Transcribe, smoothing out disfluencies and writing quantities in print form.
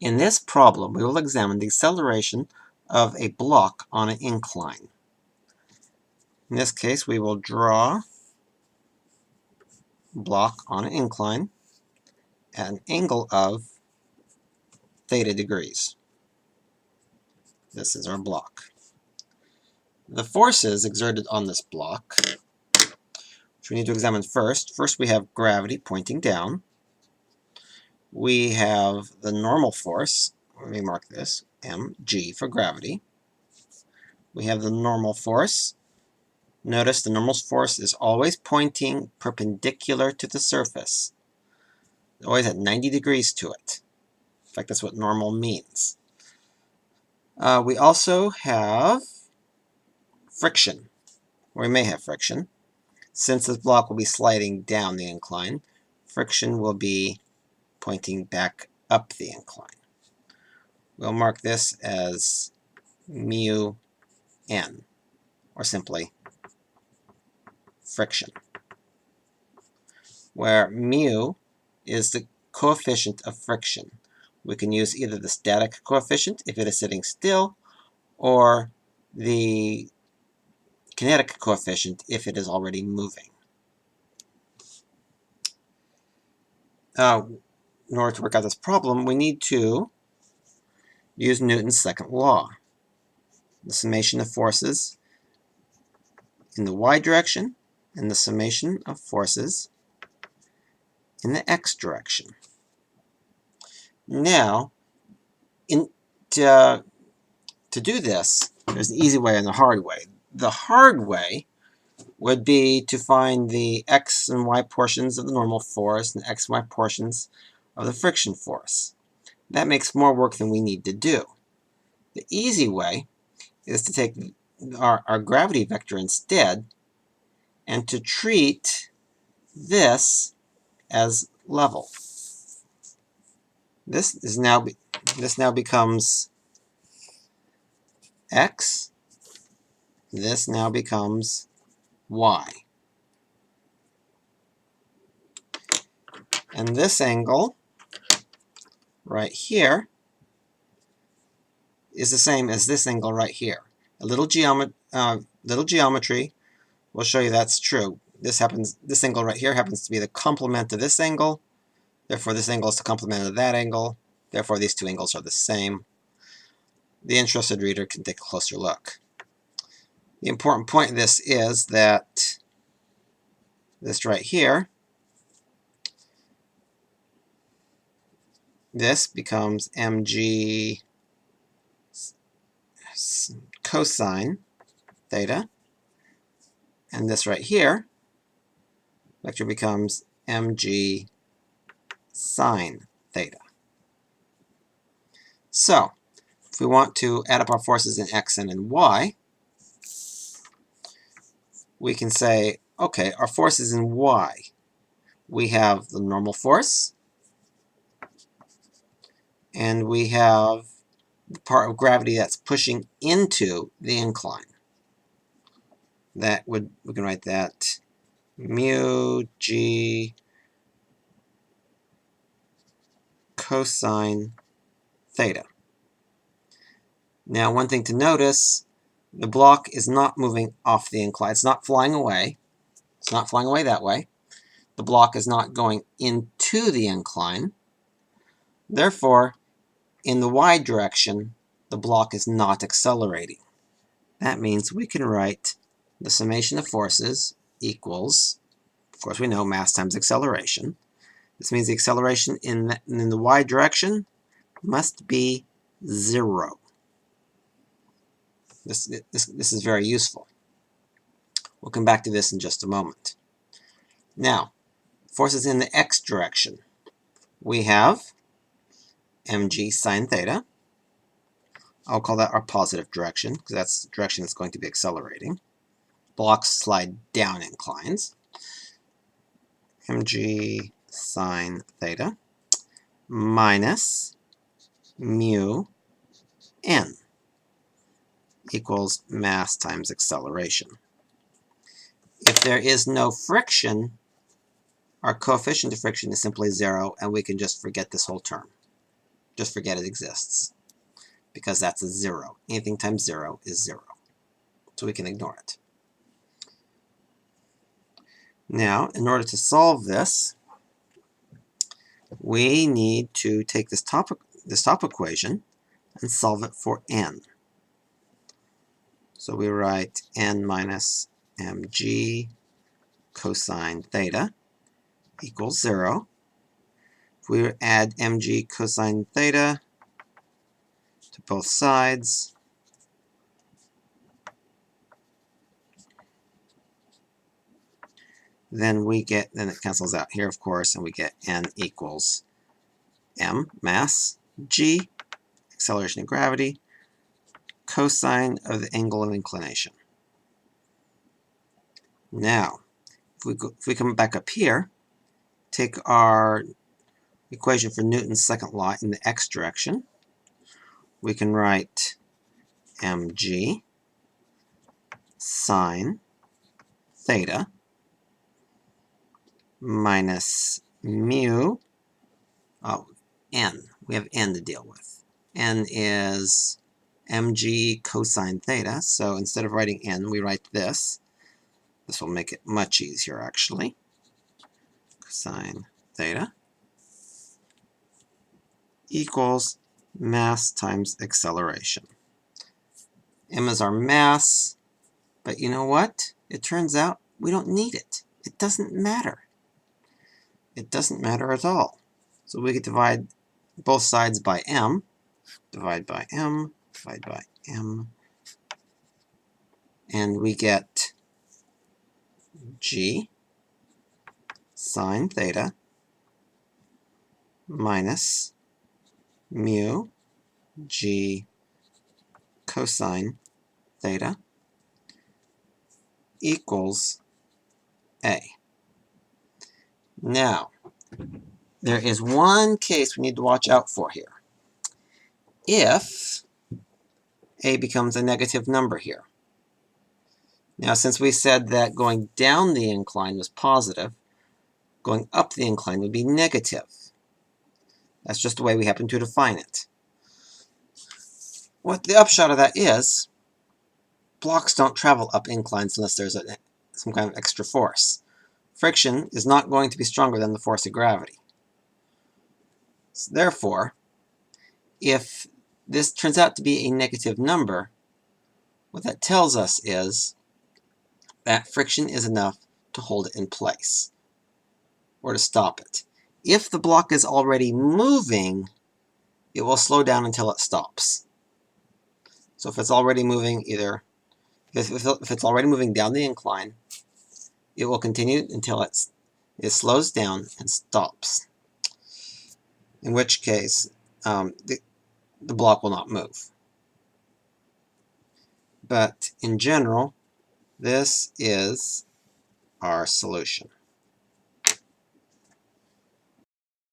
In this problem, we will examine the acceleration of a block on an incline. In this case, we will draw a block on an incline at an angle of theta degrees. This is our block. The forces exerted on this block, which we need to examine first. First, we have gravity pointing down. We have the normal force. Let me mark this, mg for gravity. We have the normal force. Notice the normal force is always pointing perpendicular to the surface. Always at 90 degrees to it. In fact, that's what normal means. We also have friction, or we may have friction. Since this block will be sliding down the incline, friction will be pointing back up the incline. We'll mark this as mu n, or simply friction, where mu is the coefficient of friction. We can use either the static coefficient if it is sitting still, or the kinetic coefficient if it is already moving. In order to work out this problem, we need to use Newton's second law. The summation of forces in the y direction and the summation of forces in the x direction. Now, to do this, there's an easy way and a hard way. The hard way would be to find the x and y portions of the normal force and the x and y portions of the friction force. That makes more work than we need to do. The easy way is to take our gravity vector instead and to treat this as level. This now becomes x. This now becomes y. And this angle right here is the same as this angle right here. A little geometry will show you that's true. This angle right here happens to be the complement of this angle. Therefore, this angle is the complement of that angle. Therefore, these two angles are the same. The interested reader can take a closer look. The important point of this is that this right here, this becomes mg cosine theta, and this right here, vector becomes mg sine theta. So, if we want to add up our forces in x and in y, we can say, okay, our forces in y. We have the normal force, and we have the part of gravity that's pushing into the incline. We can write that mu g cosine theta. Now, one thing to notice, the block is not moving off the incline. It's not flying away. It's not flying away that way. The block is not going into the incline. Therefore, in the y direction, the block is not accelerating. That means we can write the summation of forces equals, of course we know, mass times acceleration. This means the acceleration in the y direction must be 0. This is very useful. We'll come back to this in just a moment. Now, forces in the x direction. We have mg sine theta. I'll call that our positive direction, because that's the direction that's going to be accelerating. Blocks slide down inclines. Mg sine theta minus mu n equals mass times acceleration. If there is no friction, our coefficient of friction is simply 0, and we can just forget this whole term. Just forget it exists, because that's a 0. Anything times 0 is 0. So we can ignore it. Now, in order to solve this, we need to take this top equation and solve it for n. So we write n minus mg cosine theta equals 0. If we add mg cosine theta to both sides, then it cancels out here, of course, and we get n equals m, mass, g, acceleration of gravity, cosine of the angle of inclination. Now, if we come back up here, take our equation for Newton's second law in the x direction, we can write mg sine theta minus mu, n. We have n to deal with. N is mg cosine theta, so instead of writing n, we write this. This will make it much easier, actually. Cosine theta equals mass times acceleration. M is our mass, but you know what? It turns out we don't need it. It doesn't matter. It doesn't matter at all. So we could divide both sides by m, divide by m, divide by m, and we get g sine theta minus mu g cosine theta equals a. Now, there is one case we need to watch out for here. If a becomes a negative number here. Now, since we said that going down the incline was positive, going up the incline would be negative. That's just the way we happen to define it. What the upshot of that is, blocks don't travel up inclines unless there's some kind of extra force. Friction is not going to be stronger than the force of gravity. So therefore, if this turns out to be a negative number, what that tells us is that friction is enough to hold it in place, or to stop it. If the block is already moving, it will slow down until it stops. So if it's already moving if it's already moving down the incline, it will continue until it slows down and stops. In which case, the block will not move. But in general, this is our solution.